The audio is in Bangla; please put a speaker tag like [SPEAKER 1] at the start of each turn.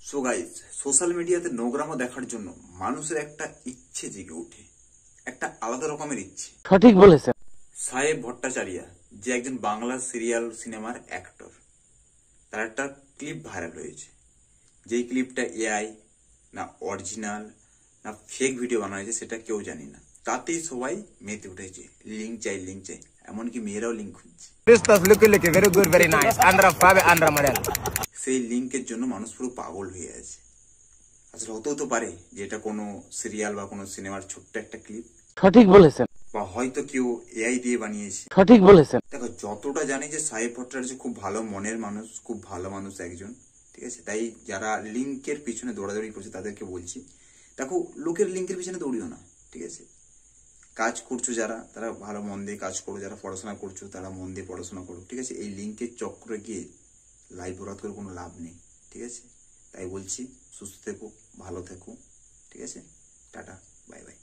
[SPEAKER 1] সো গাইস, সোশ্যাল মিডিয়াতে নোংরামো দেখার জন্য মানুষের একটা ইচ্ছে জেগে ওঠে, একটা আলাদা রকমের ইচ্ছে।
[SPEAKER 2] সঠিক বলেছেন।
[SPEAKER 1] সাহেব ভট্টাচার্য, যে একজন বাংলা সিরিয়াল সিনেমার অ্যাক্টর, তার একটা ক্লিপ ভাইরাল হয়েছে। যেই ক্লিপটা এআই না অরিজিনাল না ফেক ভিডিও বানানো হয়েছে সেটা কেউ জানি না, তাতেই সবাই মেতে উঠেছে। লিঙ্ক চাই, লিঙ্ক চাই, এমনকি মেয়েরাও লিঙ্ক খুঁজছে। সেই লিঙ্কের জন্য মানুষ পুরো পাগল হয়ে আছে। আসলে হতেও তো পারে যে এটা কোনো সিরিয়াল বা কোনো সিনেমার ছোট্ট একটা ক্লিপ,
[SPEAKER 2] সঠিক বলেছেন।
[SPEAKER 1] বা হয়তো কেউ এআই দিয়ে বানিয়েছে।
[SPEAKER 2] সঠিক বলেছেন।
[SPEAKER 1] দেখো, যতটা জানি যে সাহেব ভট্টাচার্য খুব ভালো মনের মানুষ, খুব ভালো মানুষ একজন, ঠিক আছে। তাই যারা লিঙ্কের পিছনে দৌড়াদৌড়ি করছে তাদেরকে বলছি, দেখো, লোকের লিঙ্কের পিছনে দৌড়িও না, ঠিক আছে। কাজ করছো যারা, তারা ভালো মন দিয়ে কাজ করো, যারা পড়াশোনা করছো তারা মন দিয়ে পড়াশোনা করো, ঠিক আছে। এই লিঙ্কের চক্রে গিয়ে লাইফ বরবাদ করে কোনো লাভ নেই, ঠিক আছে। তাই বলছি, সুস্থ থেকো, ভালো থেকো, ঠিক আছে। Tata, bye bye.